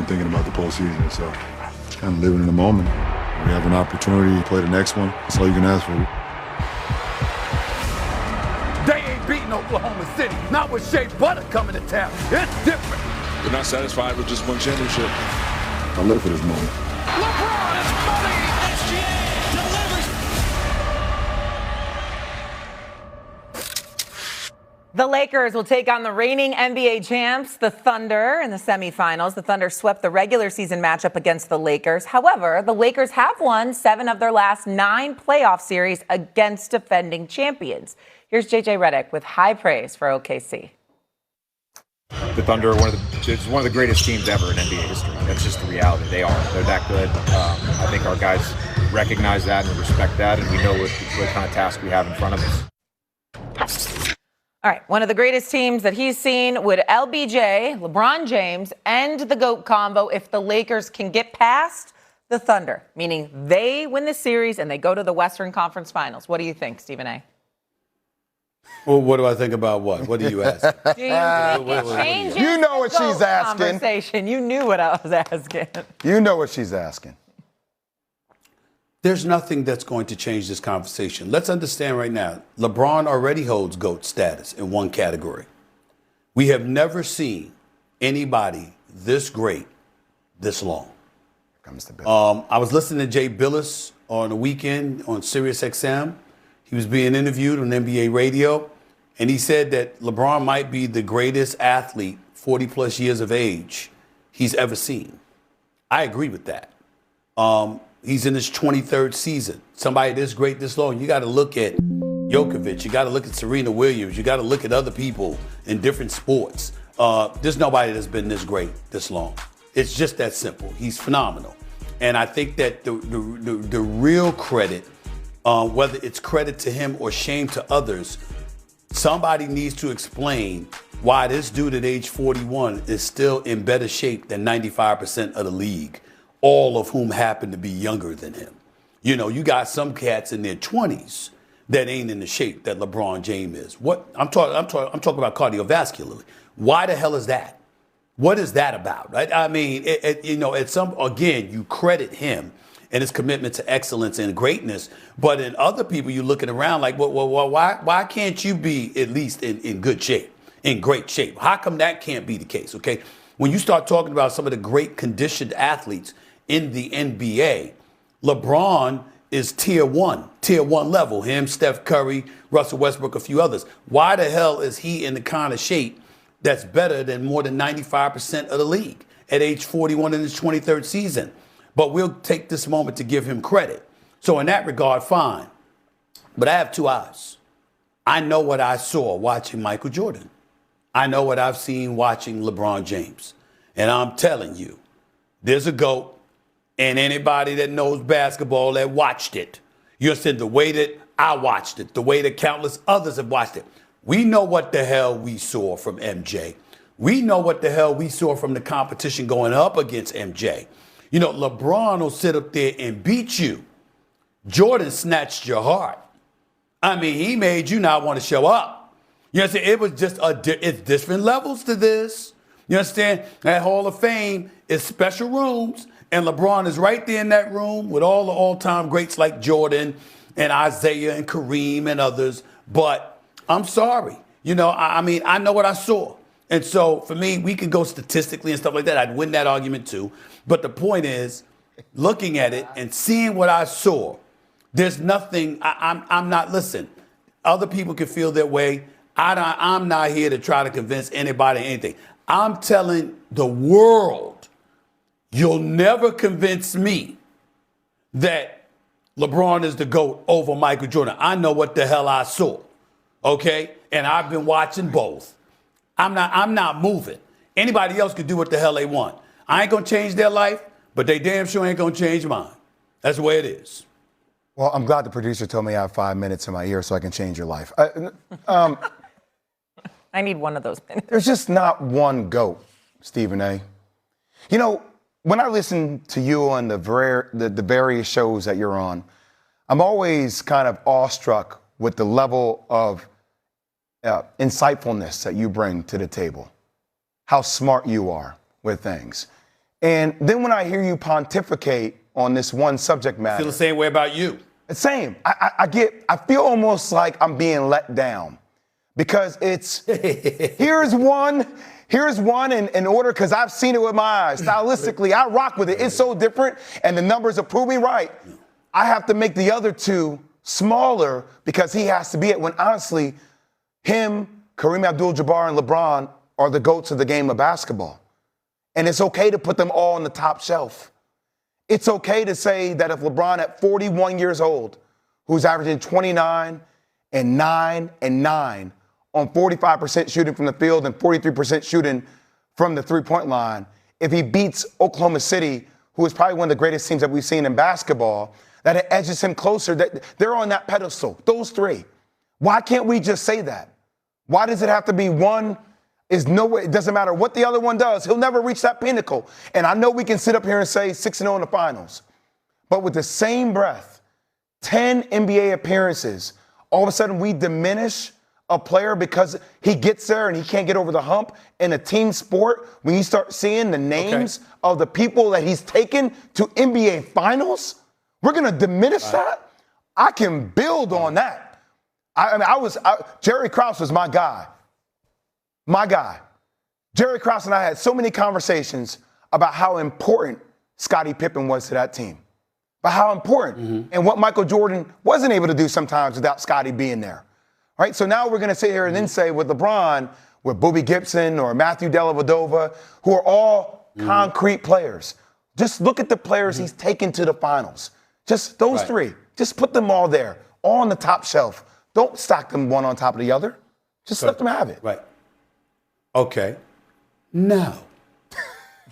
thinking about the postseason. So kind of living in the moment. We have an opportunity to play the next one. That's all you can ask for. They ain't beating Oklahoma City. Not with Shea Butter coming to town. It's different. They're not satisfied with just one championship. I live for this moment. LeBron is money. SGA delivers. The Lakers will take on the reigning NBA champs, the Thunder, in the semifinals. The Thunder swept the regular season matchup against the Lakers. However, the Lakers have won 7 of their last 9 playoff series against defending champions. Here's J.J. Redick with high praise for OKC. The Thunder are one of the greatest teams ever in NBA history. That's just the reality. They're that good. I think our guys recognize that and respect that, and we know what kind of task we have in front of us. All right, one of the greatest teams that he's seen would LBJ, LeBron James, end the GOAT convo if the Lakers can get past the Thunder, meaning they win the series and they go to the Western Conference Finals. What do you think, Stephen A.? Well, what do I think about what? What do you ask? You know what she's asking. Conversation. You knew what I was asking. You know what she's asking. There's nothing that's going to change this conversation. Let's understand right now, LeBron already holds GOAT status in one category. We have never seen anybody this great this long. I was listening to Jay Billis on the weekend on Sirius XM. He was being interviewed on NBA radio, and he said that LeBron might be the greatest athlete, 40-plus years of age, he's ever seen. I agree with that. He's in his 23rd season. Somebody this great this long, you got to look at Djokovic. You got to look at Serena Williams. You got to look at other people in different sports. There's nobody that's been this great this long. It's just that simple. He's phenomenal. And I think that the real credit, whether it's credit to him or shame to others, somebody needs to explain why this dude at age 41 is still in better shape than 95% of the league, all of whom happen to be younger than him. You know, you got some cats in their 20s that ain't in the shape that LeBron James is. I'm talking about cardiovascularly. Why the hell is that? What is that about? Right? I mean, you credit him and his commitment to excellence and greatness. But in other people, you're looking around like, well, why can't you be at least in good shape, in great shape? How come that can't be the case? Okay, when you start talking about some of the great conditioned athletes in the NBA, LeBron is tier one level. Him, Steph Curry, Russell Westbrook, a few others. Why the hell is he in the kind of shape that's better than more than 95% of the league at age 41 in his 23rd season? But we'll take this moment to give him credit. So in that regard, fine. But I have 2 eyes. I know what I saw watching Michael Jordan. I know what I've seen watching LeBron James. And I'm telling you, there's a GOAT, and anybody that knows basketball that watched it, you understand the way that I watched it, the way that countless others have watched it. We know what the hell we saw from MJ. We know what the hell we saw from the competition going up against MJ. You know, LeBron will sit up there and beat you. Jordan snatched your heart. I mean, he made you not want to show up. You understand? It was just it's different levels to this. You understand? That Hall of Fame is special rooms, and LeBron is right there in that room with all the all-time greats like Jordan and Isaiah and Kareem and others. But I'm sorry. You know, I mean, I know what I saw. And so for me, we could go statistically and stuff like that. I'd win that argument too. But the point is, looking at it and seeing what I saw, there's nothing, I'm not, listen, other people can feel their way. I'm not here to try to convince anybody anything. I'm telling the world, you'll never convince me that LeBron is the GOAT over Michael Jordan. I know what the hell I saw, okay? And I've been watching both. I'm not moving. Anybody else can do what the hell they want. I ain't gonna change their life, but they damn sure ain't gonna change mine. That's the way it is. Well, I'm glad the producer told me I have 5 minutes in my ear so I can change your life. I need one of those minutes. There's just not one GOAT, Stephen A. You know, when I listen to you on the various shows that you're on, I'm always kind of awestruck with the level of insightfulness that you bring to the table, how smart you are with things. And then when I hear you pontificate on this one subject matter. I feel the same way about you. The same. I feel almost like I'm being let down because it's, here's one in order, because I've seen it with my eyes. Stylistically, I rock with it. It's so different, and the numbers will prove me right. I have to make the other two smaller because he has to be it, when honestly, him, Kareem Abdul-Jabbar, and LeBron are the GOATs of the game of basketball. And it's okay to put them all on the top shelf. It's okay to say that if LeBron at 41 years old, who's averaging 29 and 9 and 9 on 45% shooting from the field and 43% shooting from the three-point line, if he beats Oklahoma City, who is probably one of the greatest teams that we've seen in basketball, that it edges him closer, that they're on that pedestal, those three. Why can't we just say that? Why does it have to be one? It doesn't matter what the other one does. He'll never reach that pinnacle. And I know we can sit up here and say 6-0 in the finals. But with the same breath, 10 NBA appearances, all of a sudden we diminish a player because he gets there and he can't get over the hump in a team sport. When you start seeing the names of the people that he's taken to NBA finals, we're going to diminish that? I can build on that. Jerry Krause was my guy. My guy. Jerry Krause and I had so many conversations about how important Scottie Pippen was to that team, but how important and what Michael Jordan wasn't able to do sometimes without Scottie being there. Right? So now we're going to sit here and then say with LeBron, with Bobby Gibson or Matthew Dellavedova, who are all concrete players. Just look at the players he's taken to the finals. Just those three. Just put them all there, all on the top shelf. Don't stack them one on top of the other. Just let them have it. Right. Okay. No.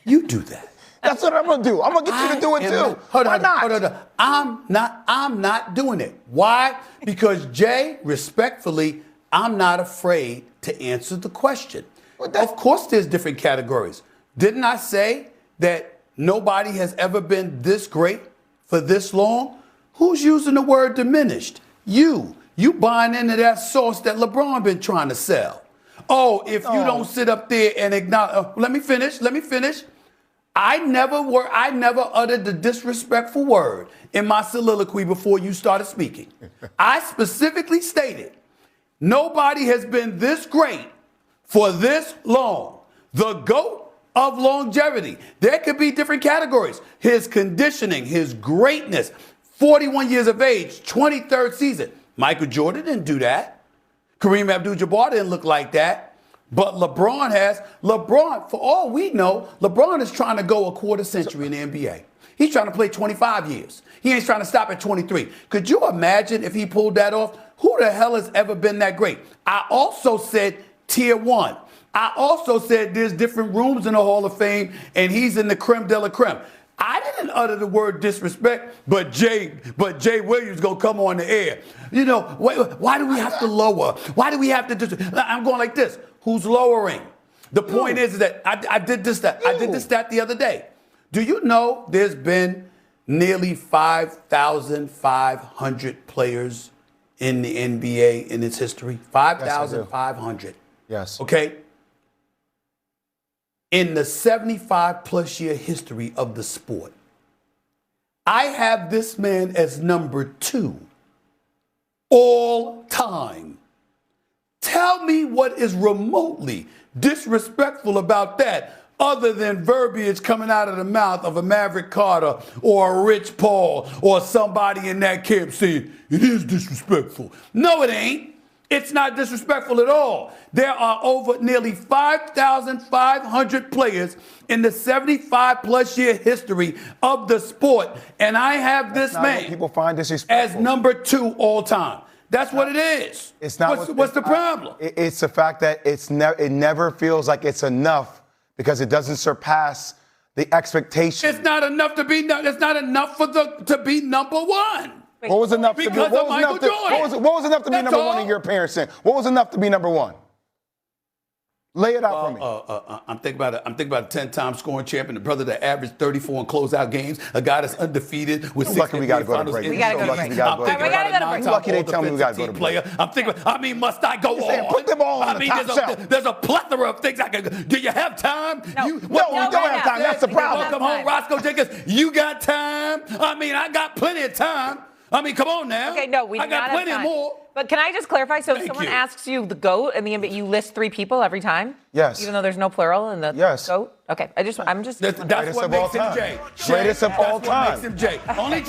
You do that. That's what I'm going to do. I'm going to get you to do it too. Hold on. I'm not doing it. Why? Because, Jay, respectfully, I'm not afraid to answer the question. Of course there's different categories. Didn't I say that nobody has ever been this great for this long? Who's using the word diminished? You buying into that sauce that LeBron been trying to sell. Oh, if you don't sit up there and acknowledge, let me finish. I never uttered the disrespectful word in my soliloquy before you started speaking. I specifically stated, nobody has been this great for this long. The GOAT of longevity. There could be different categories. His conditioning, his greatness, 41 years of age, 23rd season. Michael Jordan didn't do that. Kareem Abdul-Jabbar didn't look like that. But LeBron has. LeBron, for all we know, LeBron is trying to go a quarter century in the NBA. He's trying to play 25 years. He ain't trying to stop at 23. Could you imagine if he pulled that off? Who the hell has ever been that great? I also said tier one. I also said there's different rooms in the Hall of Fame, and he's in the creme de la creme. I didn't utter the word disrespect, but Jay Williams gonna come on the air. You know, why do we have to lower? Why do we have to? I'm going like this. Who's lowering? The point is that I did this stat the other day. Do you know there's been nearly 5,500 players in the NBA in its history? 5,500. Yes. Okay. In the 75-plus year history of the sport, I have this man as number 2 all time. Tell me what is remotely disrespectful about that other than verbiage coming out of the mouth of a Maverick Carter or a Rich Paul or somebody in that camp saying, it is disrespectful. No, it ain't. It's not disrespectful at all. There are over nearly 5,500 players in the 75-plus year history of the sport, and I have this man people find disrespectful as number 2 all time. That's what it is. It's not. What's the problem? It's the fact that it never feels like it's enough because it doesn't surpass the expectation. It's not enough to be. It's not enough to be number 1. What was enough to be? Because of Michael Jordan. What was enough to be That's number all. 1 in your parents' saying? What was enough to be number 1? Lay it out for me. I'm thinking about a 10-time scoring champion, the brother that averaged 34 in closeout games, a guy that's undefeated with 6 lucky we gotta NBA go to finals break. MVP. We gotta go to break. I'm thinking we gotta about go a to break. 9-time Lucky they tell me we gotta go to player. break. I'm thinking, must I go saying on? put them all on the top shelf. There's a plethora of things I can. Do you have time? No. We don't have time. That's the problem. Welcome home, Roscoe Jenkins. You got time? I got plenty of time. Come on now. Okay, no, we do I got not have plenty time. more. But can I just clarify? So if Thank someone you. asks you the GOAT in the NBA, you list 3 people every time? Yes. Even though there's no plural in the Yes. GOAT? Okay, I'm just. That's Greatest what of all makes him time. Jay. Greatest of all That's what time. makes him Jay. Only